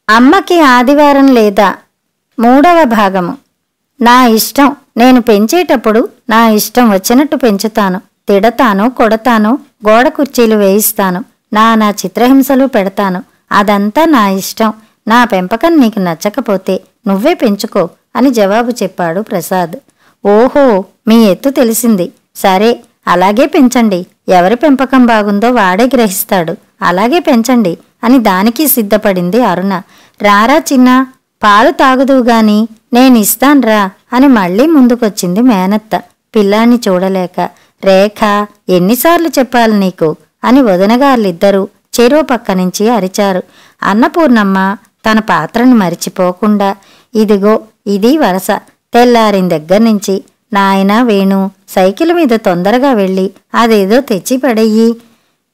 అమ్మకి ఆదివారం లేదా? 3వ భాగము. నా ఇష్టం. నేను పెంచేటప్పుడు నా ఇష్టం వచ్చినట్టు పెంచుతాను. తిడతాను, కొడతాను, గోడ కుర్చీలు వేయిస్తాను, నా చిత్రహింసలు పెడతాను. అదంతా నా ఇష్టం. నా పెంపకం నీకు నచ్చకపోతే నువ్వే పెంచుకో అని జవాబు చెప్పాడు ప్రసాద్. ఓహో, మీ ఎత్తు తెలిసింది. సరే, అలాగే పెంచండి. ఎవరి పెంపకం బాగుందో వాడే గ్రహిస్తాడు. అలాగే పెంచండి అని దానికి సిద్ధపడింది అరుణ. రారా చిన్నా, పాలు తాగుదువుగాని నేనిస్తాన్రా అని మళ్లీ ముందుకొచ్చింది మేనత్త, పిల్లాన్ని చూడలేక. రేఖ, ఎన్నిసార్లు చెప్పాలి నీకు అని వదినగార్లిద్దరూ చెరో పక్క నుంచి అరిచారు. అన్నపూర్ణమ్మ తన పాత్రని మరిచిపోకుండా, ఇదిగో ఇది వరస. తెల్లారిన దగ్గర్నుంచి నాయనా వేణు, సైకిల్ మీద తొందరగా వెళ్ళి అదేదో తెచ్చి పడెయ్యి.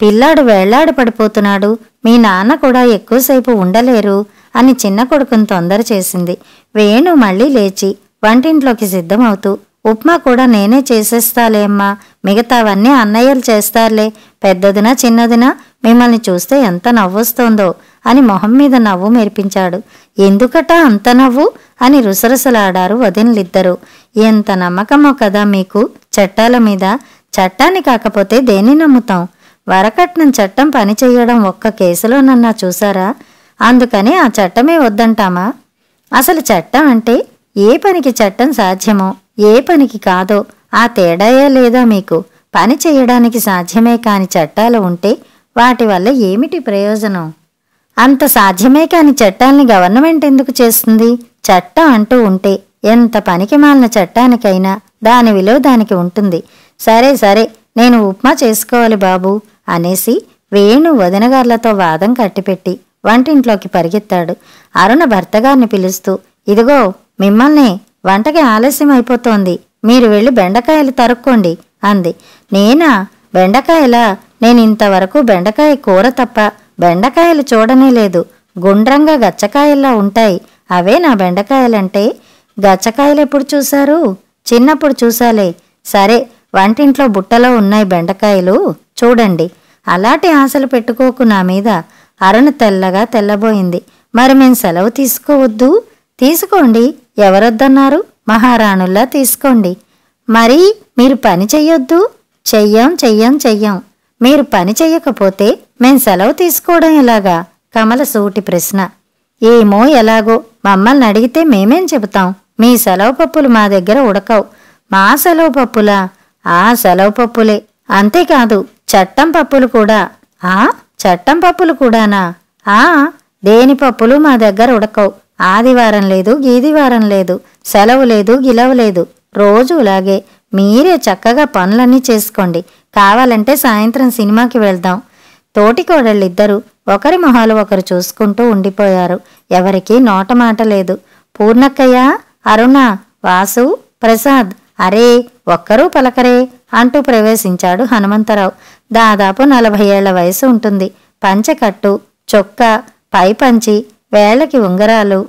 పిల్లాడు వేళ్లాడు పడిపోతున్నాడు. మీ నాన్న కూడా ఎక్కువసేపు ఉండలేరు అని చిన్న కొడుకుని తొందర చేసింది. వేణు మళ్లీ లేచి వంటింట్లోకి సిద్ధమవుతూ, ఉప్మా కూడా నేనే చేసేస్తాలే అమ్మా, మిగతావన్నీ అన్నయ్యలు చేస్తారులే. పెద్దదినా చిన్నదినా మిమ్మల్ని చూస్తే ఎంత నవ్వొస్తోందో అని మొహం మీద నవ్వు మెరిపించాడు. ఎందుకట అంత నవ్వు అని రుసరుసలాడారు వదినలిద్దరూ. ఎంత నమ్మకమో కదా మీకు చట్టాల మీద. చట్టాన్ని కాకపోతే దేన్ని నమ్ముతాం? వరకట్నం చట్టం పనిచెయ్యడం ఒక్క కేసులోనన్నా చూసారా? అందుకని ఆ చట్టమే వద్దంటామా? అసలు చట్టం అంటే ఏ పనికి చట్టం సాధ్యమో ఏ పనికి కాదో ఆ తేడాయే లేదా మీకు? పని చెయ్యడానికి సాధ్యమే కాని చట్టాలు ఉంటే వాటి వల్ల ఏమిటి ప్రయోజనం? అంత సాధ్యమే కాని చట్టాల్ని గవర్నమెంట్ ఎందుకు చేస్తుంది? చట్టం అంటూ ఉంటే ఎంత పనికి మాలిన చట్టానికైనా దాని విలువ దానికి ఉంటుంది. సరే సరే, నేను ఉప్మా చేసుకోవాలి బాబూ అనేసి వేణు వదినగార్లతో వాదం కట్టిపెట్టి వంటింట్లోకి పరిగెత్తాడు. అరుణ భర్తగారిని పిలుస్తూ, ఇదిగో మిమ్మల్ని, వంటకి ఆలస్యం అయిపోతోంది, మీరు వెళ్ళి బెండకాయలు తరుక్కోండి అంది. నేనా? బెండకాయలా? నేనింతవరకు బెండకాయ కూర తప్ప బెండకాయలు చూడనే లేదు. గుండ్రంగా గచ్చకాయల్లా ఉంటాయి, అవే నా బెండకాయలంటే. గచ్చకాయలెప్పుడు చూశారు? చిన్నప్పుడు చూసాలే. సరే, వంటింట్లో బుట్టలో ఉన్నాయి బెండకాయలు, చూడండి. అలాంటి ఆశలు పెట్టుకోకు నా మీద. అరుణ తెల్లగా తెల్లబోయింది. మరి మేం సెలవు తీసుకోవద్దు? తీసుకోండి, ఎవరొద్దన్నారు? మహారాణుల్లా తీసుకోండి. మరి మీరు పని చెయ్యొద్దు? చెయ్యం. మీరు పని చెయ్యకపోతే మేం సెలవు తీసుకోవడం ఎలాగా? కమల సూటి ప్రశ్న. ఏమో ఎలాగో, మమ్మల్ని అడిగితే మేమేం చెబుతాం? మీ సెలవు పప్పులు మా దగ్గర ఉడకవు. మా సెలవు పప్పులా? ఆ సెలవు పప్పులే. అంతేకాదు చట్టం పప్పులు కూడా. ఆ చట్టం పప్పులు కూడానా? ఆ దేని పప్పులు మా దగ్గర ఉడకవు. ఆదివారం లేదు, గీదివారం లేదు, సెలవు లేదు, గిలవు లేదు. రోజు ఇలాగే. మీరే చక్కగా పనులన్నీ చేసుకోండి. కావాలంటే సాయంత్రం సినిమాకి వెళ్దాం. తోటికోడళ్ళిద్దరూ ఒకరి మొహాలు ఒకరు చూసుకుంటూ ఉండిపోయారు. ఎవరికీ నోటమాట లేదు. పూర్ణక్కయ్య, అరుణ, వాసు, ప్రసాద్, అరే ఒక్కరూ పలకరే అంటూ ప్రవేశించాడు హనుమంతరావు. దాదాపు 40 ఏళ్ల వయసు ఉంటుంది. పంచెకట్టు, చొక్కా, పైపంచి, వేళ్లకి ఉంగరాలు,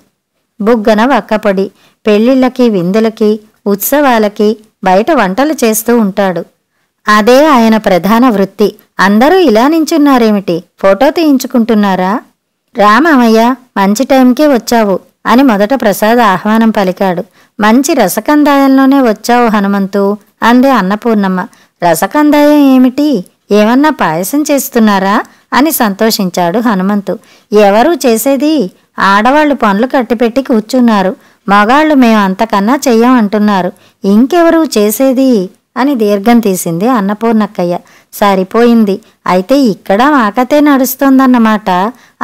బుగ్గన వక్కపొడి. పెళ్లిళ్ళకి, విందులకి, ఉత్సవాలకి బయట వంటలు చేస్తూ ఉంటాడు. అదే ఆయన ప్రధాన వృత్తి. అందరూ ఇలా నించున్నారేమిటి? ఫోటో తీయించుకుంటున్నారా? రామయ్య, మంచి టైంకే వచ్చావు అని మొదట ప్రసాద్ ఆహ్వానం పలికాడు. మంచి రసకందాయంలోనే వచ్చావు హనుమంతు అంది అన్నపూర్ణమ్మ. రసకందాయం ఏమిటి? ఏమన్నా పాయసం చేస్తున్నారా అని సంతోషించాడు హనుమంతు. ఎవరూ చేసేది? ఆడవాళ్లు పనులు కట్టిపెట్టి కూర్చున్నారు. మగాళ్లు మేము అంతకన్నా చెయ్యం అంటున్నారు. ఇంకెవరూ చేసేది అని దీర్ఘం తీసింది అన్నపూర్ణక్కయ్య. సరిపోయింది, అయితే ఇక్కడ మాకతే నడుస్తోందన్నమాట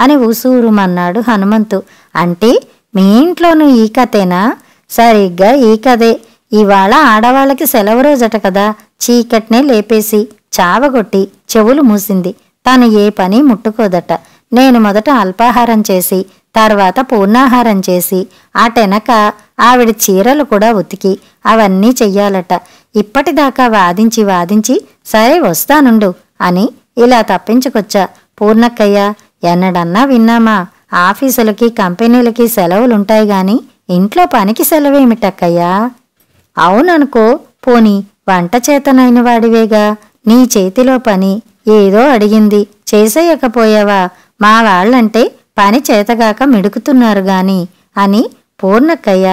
అని ఉసూరుమన్నాడు హనుమంతు. అంటే మీ ఇంట్లోనూ ఈ కథేనా? సరిగ్గా ఈ కథే. ఇవాళ ఆడవాళ్ళకి సెలవు రోజట కదా. చీకట్నే లేపేసి చావగొట్టి చెవులు మూసింది. తను ఏ పని ముట్టుకోదట. నేను మొదట అల్పాహారం చేసి తర్వాత పూర్ణాహారం చేసి అటెనక ఆవిడ చీరలు కూడా ఉతికి అవన్నీ చెయ్యాలట. ఇప్పటిదాకా వాదించి సరే వస్తానుండు అని ఇలా తప్పించుకొచ్చా. పూర్ణక్కయ్య, ఎన్నడన్నా విన్నామా? ఆఫీసులకి, కంపెనీలకి సెలవులుంటాయి గాని ఇంట్లో పనికి సెలవేమిటక్కయ్యా? అవుననుకో. పోనీ వంట చేతనైన వాడివేగా. నీ చేతిలో పని ఏదో అడిగింది, చేసేయకపోయావా? మా వాళ్ళంటే పని చేతగాక మిడుకుతున్నారు గాని అని పూర్ణక్కయ్య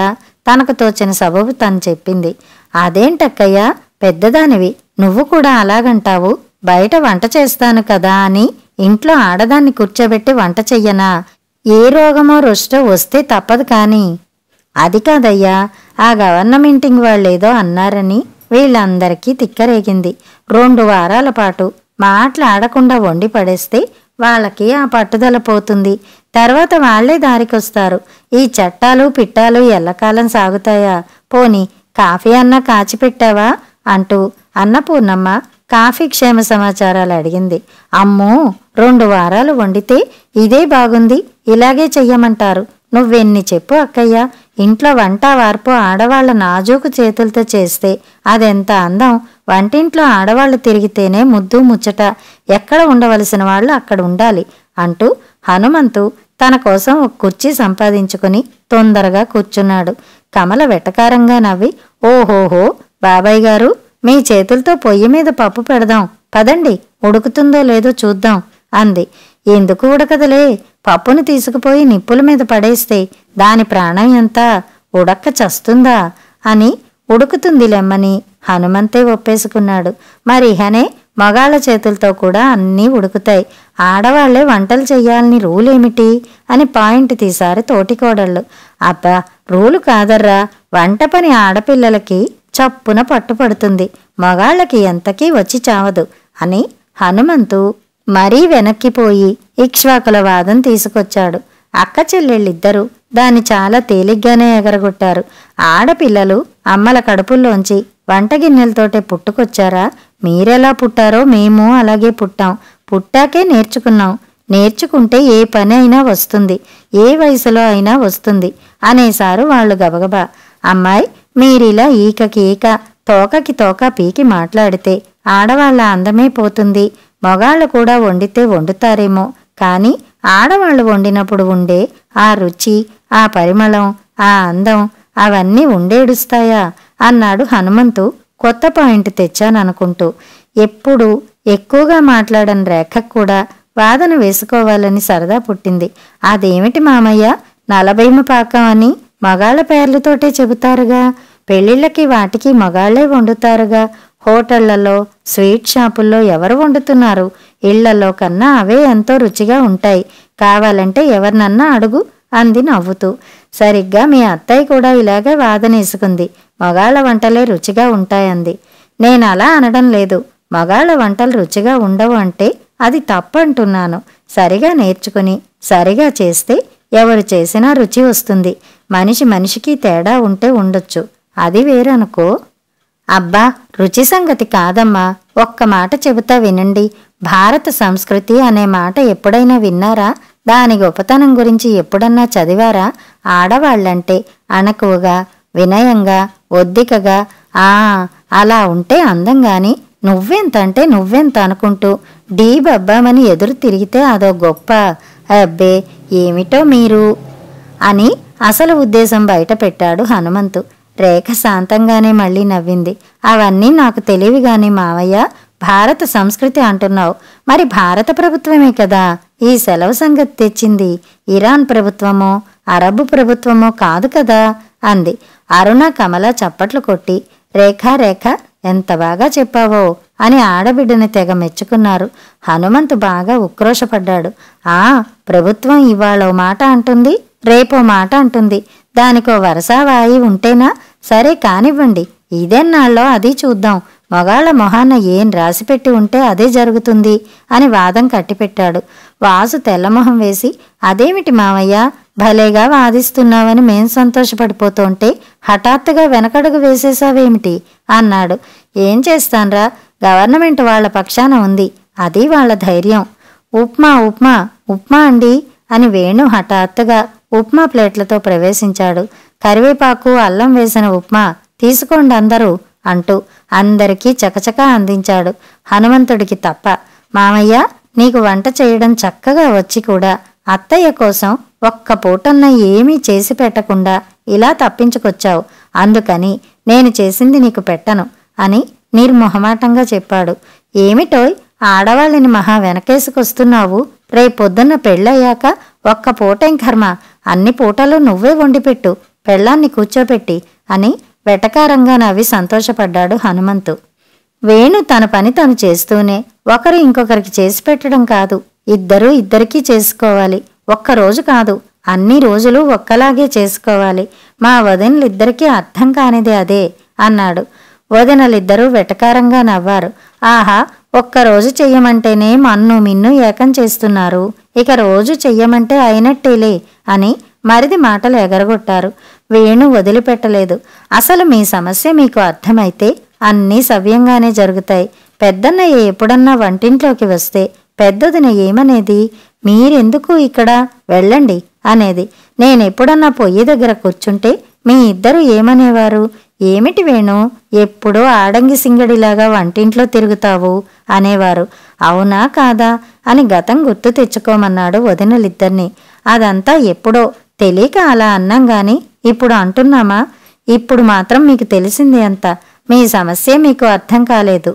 తనకు తోచిన సబబు తను చెప్పింది. అదేంటక్కయ్య, పెద్దదానివి, నువ్వు కూడా అలాగంటావు? బయట వంట చేస్తాను కదా అని ఇంట్లో ఆడదాన్ని కూర్చోబెట్టి వంట చెయ్యనా? ఏ రోగమో రుష్టో వస్తే తప్పదు కాని. అది కాదయ్యా, ఆ గవర్నమెంటింగ్ వాళ్ళేదో అన్నారని వీళ్ళందరికీ తిక్కరేగింది. 2 వారాల పాటు మాట్లాడకుండా వండి పడేస్తే వాళ్ళకి ఆ పట్టుదల పోతుంది. తర్వాత వాళ్లే దారికొస్తారు. ఈ చట్టాలు పిట్టాలు ఎల్లకాలం సాగుతాయా? పోని కాఫీ అన్నా కాచిపెట్టావా అంటూ అన్నపూర్ణమ్మ కాఫీ క్షేమ సమాచారాలు అడిగింది. అమ్మో, 2 వారాలు వండితే ఇదే బాగుంది, ఇలాగే చెయ్యమంటారు. నువ్వెన్ని చెప్పు అక్కయ్య, ఇంట్లో వంట వార్పు ఆడవాళ్ల నాజూకు చేతులతో చేస్తే అదెంత అందం. వంటింట్లో ఆడవాళ్లు తిరిగితేనే ముద్దు ముచ్చట. ఎక్కడ ఉండవలసిన వాళ్ళు అక్కడ ఉండాలి అంటూ హనుమంతు తన కోసం ఒక కుర్చీ సంపాదించుకుని తొందరగా కూర్చున్నాడు. కమల వెటకారంగా నవ్వి, ఓహోహో బాబాయ్ గారు, మీ చేతులతో పొయ్యి మీద పప్పు పెడదాం, పదండి, ఉడుకుతుందో లేదో చూద్దాం అంది. ఎందుకు ఉడకదలే, పప్పును తీసుకుపోయి నిప్పుల మీద పడేస్తే దాని ప్రాణం ఎంత, ఉడక్క చస్తుందా అని. ఉడుకుతుందిలెమ్మని హనుమంతే ఒప్పేసుకున్నాడు. మరి ఇహనే మగాళ్ల చేతులతో కూడా అన్నీ ఉడుకుతాయి, ఆడవాళ్లే వంటలు చెయ్యాలని రూలేమిటి అని పాయింట్ తీశారు తోటికోడళ్ళు. అబ్బా, రూలు కాదర్రా, వంట పని ఆడపిల్లలకి చప్పున పట్టుపడుతుంది, మగాళ్లకి ఎంతకీ వచ్చి చావదు అని హనుమంతు మరీ వెనక్కిపోయి ఇక్ష్వాకుల వాదం తీసుకొచ్చాడు. అక్క చెల్లెళ్ళిద్దరూ దాన్ని చాలా తేలిగ్గానే ఎగరగొట్టారు. ఆడపిల్లలు అమ్మల కడుపుల్లోంచి వంటగిన్నెలతోటే పుట్టుకొచ్చారా? మీరెలా పుట్టారో మేము అలాగే పుట్టాం, పుట్టాకే నేర్చుకున్నాం. నేర్చుకుంటే ఏ పని అయినా వస్తుంది, ఏ వయసులో అయినా వస్తుంది అనేసారు వాళ్ళు గబగబా. అమ్మాయి, మీరిలా ఈకకి ఈక, తోకకి తోక పీకి మాట్లాడితే ఆడవాళ్ల అందమే పోతుంది. మగాళ్ళు కూడా వండితే వండుతారేమో, కాని ఆడవాళ్లు వండినప్పుడు ఉండే ఆ రుచి, ఆ పరిమళం, ఆ అందం అవన్నీ ఉండేడుస్తాయా అన్నాడు హనుమంతు కొత్త పాయింట్ తెచ్చాననుకుంటూ. ఎప్పుడూ ఎక్కువగా మాట్లాడని రేఖకు కూడా వాదన వేసుకోవాలని సరదా పుట్టింది. అదేమిటి మామయ్య, 40 పాకం అని మగాళ్ల పేర్లతోటే చెబుతారుగా, పెళ్ళిళ్ళకి వాటికి మగాళ్లే వండుతారుగా. హోటళ్లలో స్వీట్ షాపుల్లో ఎవరు వండుతున్నారు? ఇళ్లలో కన్నా అవే ఎంతో రుచిగా ఉంటాయి, కావాలంటే ఎవరినన్నా అడుగు అంది నవ్వుతూ. సరిగ్గా మీ అత్తయ్య కూడా ఇలాగే వాదనేసుకుంది, మగాళ్ల వంటలే రుచిగా ఉంటాయంది. నేనలా అనడం లేదు, మగాళ్ల వంటలు రుచిగా ఉండవు అంటే అది తప్పంటున్నాను. సరిగా నేర్చుకుని సరిగా చేస్తే ఎవరు చేసినా రుచి వస్తుంది. మనిషి మనిషికి తేడా ఉంటే ఉండొచ్చు, అది వేరనుకో. అబ్బా, రుచి సంగతి కాదమ్మా, ఒక్క మాట చెబుతా వినండి. భారత సంస్కృతి అనే మాట ఎప్పుడైనా విన్నారా? దాని గొప్పతనం గురించి ఎప్పుడన్నా చదివారా? ఆడవాళ్లంటే అణకువగా, వినయంగా, ఒద్దికగా, అలా ఉంటే అందంగాని నువ్వెంతంటే నువ్వెంత అనుకుంటూ డీ బబ్బామని ఎదురు తిరిగితే అదో గొప్ప. అబ్బే, ఏమిటో మీరు అని అసలు ఉద్దేశం బయట పెట్టాడు హనుమంతు. రేఖ శాంతంగానే మళ్ళీ నవ్వింది. అవన్నీ నాకు తెలివిగాని మావయ్య, భారత సంస్కృతి అంటున్నావు, మరి భారత ప్రభుత్వమే కదా ఈ సెలవు సంగతి తెచ్చింది. ఇరాన్ ప్రభుత్వమో అరబు ప్రభుత్వమో కాదు కదా అంది. అరుణ కమల చప్పట్లు కొట్టి రేఖ రేఖ ఎంత బాగా చెప్పావో అని ఆడబిడ్డని తెగ మెచ్చుకున్నారు. హనుమంతు బాగా ఉక్రోషపడ్డాడు. ప్రభుత్వం ఇవాళో మాట అంటుంది, రేపో మాట అంటుంది, దానికో వరసావాయి ఉంటేనా? సరే కానివ్వండి, ఇదేనాళ్ళో అది చూద్దాం, మగాళ్ల మొహాన ఏం రాసిపెట్టి ఉంటే అదే జరుగుతుంది అని వాదం కట్టిపెట్టాడు. వాసు తెల్లమొహం వేసి, అదేమిటి మావయ్య, భలేగా వాదిస్తున్నావని మేం సంతోషపడిపోతుంటే హఠాత్తుగా వెనకడుగు వేసేసావేమిటి అన్నాడు. ఏం చేస్తాన్రా, గవర్నమెంట్ వాళ్ల పక్షాన ఉంది, అది వాళ్ల ధైర్యం. ఉప్మా ఉప్మా ఉప్మా అండి అని వేణు హఠాత్తుగా ఉప్మా ప్లేట్లతో ప్రవేశించాడు. కరివేపాకు అల్లం వేసిన ఉప్మా తీసుకోండి అందరూ అంటూ అందరికీ చకచకా అందించాడు. హనుమంతుడికి తప్ప. మామయ్య, నీకు వంట చేయడం చక్కగా వచ్చి కూడా అత్తయ్య కోసం ఒక్క పూటన్న ఏమీ చేసి పెట్టకుండా ఇలా తప్పించుకొచ్చావు, అందుకని నేను చేసింది నీకు పెట్టను అని నిర్మొహమాటంగా చెప్పాడు. ఏమిటోయ్, ఆడవాళ్ళని మహా వెనకేసుకొస్తున్నావు. రేపొద్దున్న పెళ్ళయ్యాక ఒక్క పూటేం కర్మ, అన్ని పూటలు నువ్వే వండిపెట్టు పెళ్ళాన్ని కూర్చోపెట్టి అని వెటకారంగా నవ్వి సంతోషపడ్డాడు హనుమంతు. వేణు తన పని తను చేస్తూనే ఒకరు ఇంకొకరికి చేసి పెట్టడం కాదు, ఇద్దరూ ఇద్దరికీ చేసుకోవాలి. ఒక్కరోజు కాదు, అన్ని రోజులు ఒక్కలాగే చేసుకోవాలి. మా వదినలిద్దరికీ అర్థం కానిది అదే అన్నాడు. వదినలిద్దరూ వెటకారంగా నవ్వారు. ఆహా, ఒక్కరోజు చెయ్యమంటేనే మన్ను మిన్ను ఏకం చేస్తున్నారు, ఇక రోజు చెయ్యమంటే అయినట్టేలే అని మరిది మాటలు ఎగరగొట్టారు. వేణు వదిలిపెట్టలేదు. అసలు మీ సమస్య మీకు అర్థమైతే అన్నీ సవ్యంగానే జరుగుతాయి. పెద్దన్నయ్య ఎప్పుడన్నా వంటింట్లోకి వస్తే పెద్దదిన ఏమనేది? మీరెందుకు ఇక్కడ, వెళ్ళండి అనేది. నేనెప్పుడన్నా పొయ్యి దగ్గర కూర్చుంటే మీ ఇద్దరు ఏమనేవారు? ఏమిటి వేణు, ఎప్పుడూ ఆడంగి సింగడిలాగా వంటింట్లో తిరుగుతావు అనేవారు. అవునా కాదా అని గతం గుర్తు తెచ్చుకోమన్నాడు వదినలిద్దరినీ. అదంతా ఎప్పుడో తెలియక అలా అన్నాం గాని ఇప్పుడు అంటున్నామా? ఇప్పుడు మాత్రం మీకు తెలిసింది అంత. మీ సమస్య మీకు అర్థం కాలేదు.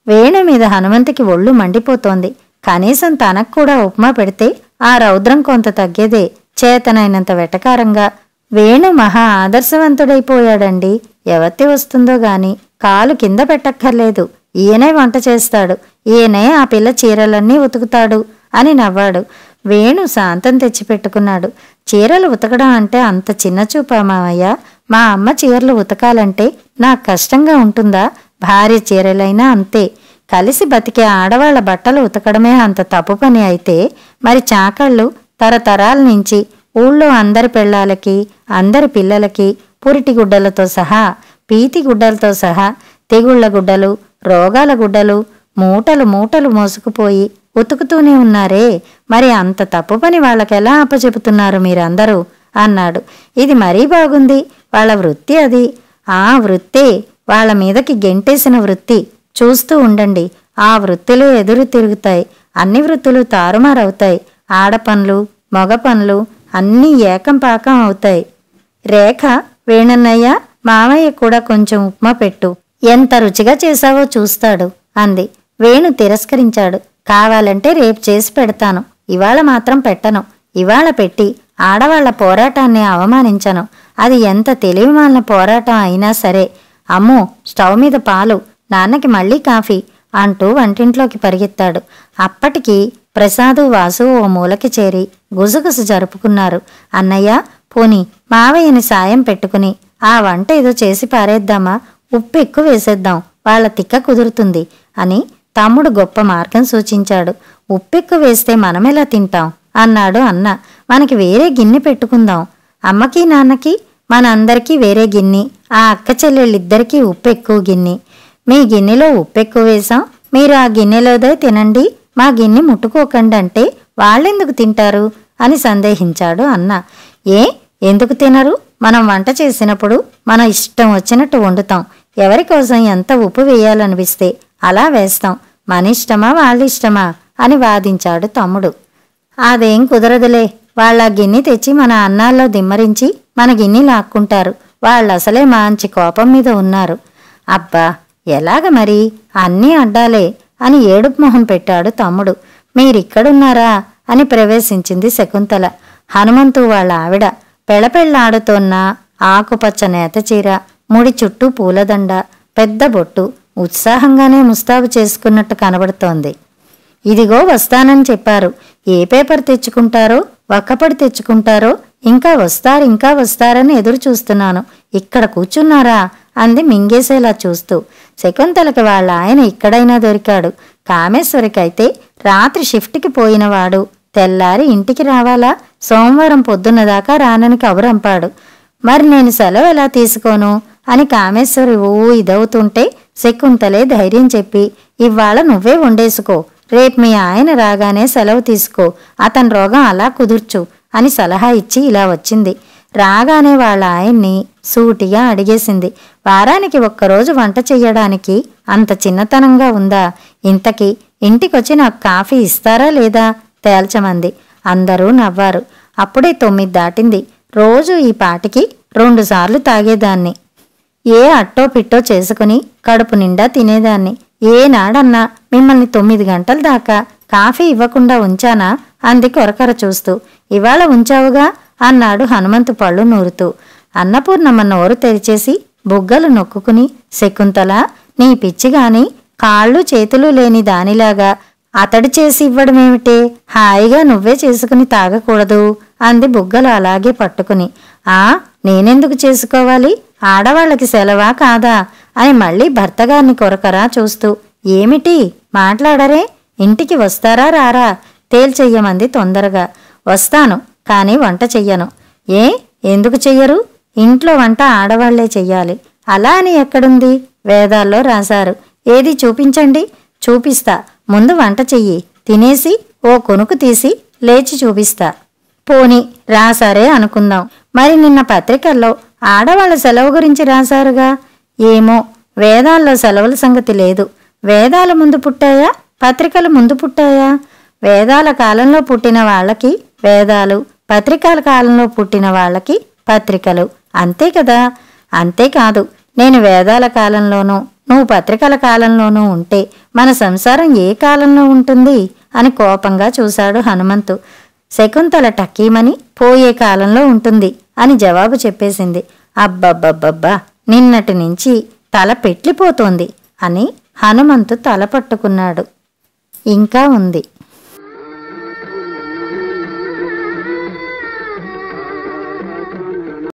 వేణు మీద హనుమంతుకి ఒళ్ళు మండిపోతోంది. కనీసం తనకు కూడా ఉప్మా పెడితే ఆ రౌద్రం కొంత తగ్గేదే. చేతనైనంత వెటకారంగా, వేణు మహా ఆదర్శవంతుడైపోయాడండి. ఎవత్తి వస్తుందో గాని కాలు కింద పెట్టక్కర్లేదు, ఈయనే వంట చేస్తాడు, ఈయనే ఆ పిల్ల చీరలన్నీ ఉతుకుతాడు అని నవ్వాడు. వేణు శాంతం తెచ్చిపెట్టుకున్నాడు. చీరలు ఉతకడం అంటే అంత చిన్నచూపా మావయ్య? మా అమ్మ చీరలు ఉతకాలంటే నాకు కష్టంగా ఉంటుందా? భార్య చీరలైనా అంతే. కలిసి బతికే ఆడవాళ్ల బట్టలు ఉతకడమే అంత తప్పు పని అయితే మరి చాకళ్ళు తరతరాల నుంచి ఊళ్ళో అందరి పెళ్ళాలకి, అందరి పిల్లలకి పురిటి గుడ్డలతో సహా, పీతి గుడ్డలతో సహా, తెగుళ్ల గుడ్డలు, రోగాల గుడ్డలు మూటలు మూటలు మోసుకుపోయి ఉతుకుతూనే ఉన్నారే, మరి అంత తప్పు పని వాళ్ళకెలా అప్పచెపుతున్నారు మీరందరూ అన్నాడు. ఇది మరీ బాగుంది, వాళ్ళ వృత్తి అది. ఆ వృత్తే, వాళ్ళ మీదకి గెంటేసిన వృత్తి. చూస్తూ ఉండండి, ఆ వృత్తులు ఎదురు తిరుగుతాయి, అన్ని వృత్తులు తారుమారవుతాయి. ఆడపనులు మగ పనులు అన్నీ ఏకం పాకం అవుతాయి. రేఖ, వేణన్నయ్య, మామయ్య కూడా కొంచెం ఉప్మా పెట్టు, ఎంత రుచిగా చేశావో చూస్తాడు అంది. వేణు తిరస్కరించాడు. కావాలంటే రేపు చేసి పెడతాను, ఇవాళ మాత్రం పెట్టను. ఇవాళ పెట్టి ఆడవాళ్ల పోరాటాన్ని అవమానించను. అది ఎంత తెలివిమాలిన పోరాటం అయినా సరే. అమ్మో, స్టవ్ మీద పాలు, నాన్నకి మళ్ళీ కాఫీ అంటూ వంటింట్లోకి పరిగెత్తాడు. అప్పటికి ప్రసాదు, వాసు ఓ మూలకి చేరి గుసగుస జరుపుకున్నారు. అన్నయ్య, పోని మావయ్యని సాయం పెట్టుకుని ఆ వంట ఏదో చేసి పారేద్దామా? ఉప్పు ఎక్కువ వేసేద్దాం, వాళ్ళ తిక్క కుదురుతుంది అని తమ్ముడు గొప్ప మార్గం సూచించాడు. ఉప్పెక్కువ వేస్తే మనమెలా తింటాం అన్నాడు అన్న. మనకి వేరే గిన్నె పెట్టుకుందాం, అమ్మకి నాన్నకి మనందరికీ వేరే గిన్నె, ఆ అక్క చెల్లెళ్ళిద్దరికీ ఉప్పు ఎక్కువ గిన్నె. మీ గిన్నెలో ఉప్పు ఎక్కువ వేశాం, మీరు ఆ గిన్నెలోదే తినండి, మా గిన్నె ముట్టుకోకండి అంటే వాళ్ళెందుకు తింటారు అని సందేహించాడు అన్న. ఎందుకు తినరు? మనం వంట చేసినప్పుడు మన ఇష్టం వచ్చినట్టు వండుతాం. ఎవరి కోసం ఎంత ఉప్పు వేయాలనిపిస్తే అలా వేస్తాం. మన ఇష్టమా వాళ్ళిష్టమా అని వాదించాడు తమ్ముడు. అదేం కుదరదులే, వాళ్ళ గిన్నె తెచ్చి మన అన్నాల్లో దిమ్మరించి మన గిన్నె లాక్కుంటారు. వాళ్ళసలే మంచి కోపం మీద ఉన్నారు. అబ్బా, ఎలాగ మరి? అన్నీ అడ్డాలే అని ఏడుపు మొహం పెట్టాడు తమ్ముడు. మీరిక్కడున్నారా అని ప్రవేశించింది శకుంతల. హనుమంతు వాళ్ళ ఆవిడ. పెళపెళ్లాడుతోన్న ఆకుపచ్చ నేతచీర, ముడి చుట్టూ పూలదండ, పెద్ద బొట్టు, ఉత్సాహంగానే ముస్తాబు చేసుకున్నట్టు కనబడుతోంది. ఇదిగో వస్తానని చెప్పారు. ఏ పేపర్ తెచ్చుకుంటారో, వక్కపడి తెచ్చుకుంటారో, ఇంకా వస్తారని ఎదురు చూస్తున్నాను. ఇక్కడ కూర్చున్నారా అంది మింగేసేలా చూస్తూ. శకుంతలకి వాళ్ళ ఆయన ఇక్కడైనా దొరికాడు. కామేశ్వరికైతే రాత్రి షిఫ్ట్కి పోయినవాడు తెల్లారి ఇంటికి రావాలా? సోమవారం పొద్దున్నదాకా రానని కబురంపాడు. మరి నేను సెలవు ఎలా తీసుకోను అని కామేశ్వరి ఇదవుతుంటే శకుంతలే ధైర్యం చెప్పి, ఇవాళ నువ్వే వండేసుకో, రేపు మీ ఆయన రాగానే సెలవు తీసుకో, అతని రోగం అలా కుదుర్చు అని సలహా ఇచ్చి ఇలా వచ్చింది. రాగానే వాళ్ళ ఆయన్ని సూటిగా అడిగేసింది. వారానికి ఒక్కరోజు వంట చెయ్యడానికి అంత చిన్నతనంగా ఉందా? ఇంతకీ ఇంటికొచ్చి నాకు కాఫీ ఇస్తారా లేదా తేల్చమంది. అందరూ నవ్వారు. అప్పుడే 9 దాటింది. రోజు ఈ పాటికి 2 సార్లు తాగేదాన్ని. ఏ అట్టో పిట్టో చేసుకుని కడుపు నిండా తినేదాన్ని. ఏనాడన్నా మిమ్మల్ని 9 గంటల దాకా కాఫీ ఇవ్వకుండా ఉంచానా అంది కొరకర చూస్తూ. ఇవాళ ఉంచావుగా అన్నాడు హనుమంతు పళ్ళు నూరుతూ. అన్నపూర్ణమ్మ నోరు తెరిచేసి బుగ్గలు నొక్కుకుని, శకుంతల, నీ పిచ్చిగాని కాళ్ళు చేతులు లేని దానిలాగా అతడు చేసి ఇవ్వడమేమిటే, హాయిగా నువ్వే చేసుకుని తాగకూడదు అంది బుగ్గలు అలాగే పట్టుకుని. ఆ నేనెందుకు చేసుకోవాలి, ఆడవాళ్ళకి సెలవా కాదా అని మళ్ళీ భర్తగారిని కొరకరా చూస్తూ. ఏమిటి మాట్లాడరే, ఇంటికి వస్తారా రారా తేల్చెయ్యమంది తొందరగా. వస్తాను, కాని వంట చెయ్యను. ఏ ఎందుకు చెయ్యరు, ఇంట్లో వంట ఆడవాళ్లే చెయ్యాలి. అలా అని ఎక్కడుంది, వేదాల్లో రాశారు. ఏది చూపించండి. చూపిస్తా, ముందు వంట చెయ్యి, తినేసి ఓ కొనుకు తీసి లేచి చూపిస్తా. పోని రాశారే అనుకుందాం, మరి నిన్న పత్రికల్లో ఆడవాళ్ల సెలవు గురించి రాశారుగా. ఏమో, వేదాల్లో సెలవుల సంగతి లేదు. వేదాల ముందు పుట్టాయా, పత్రికలు ముందు పుట్టాయా? వేదాల కాలంలో పుట్టిన వాళ్ళకి వేదాలు, పత్రికల కాలంలో పుట్టిన వాళ్ళకి పత్రికలు, అంతే కదా. అంతేకాదు, నేను వేదాల కాలంలోనూ నువ్వు పత్రికల కాలంలోనూ ఉంటే మన సంసారం ఏ కాలంలో ఉంటుంది అని కోపంగా చూశాడు హనుమంతు. శకుంతల టక్కీమని పోయే కాలంలో ఉంటుంది అని జవాబు చెప్పేసింది. అబ్బబ్బబ్బబ్బా, నిన్నటి నుంచి తల పెట్లిపోతోంది అని హనుమంతు తల పట్టుకున్నాడు. ఇంకా ఉంది.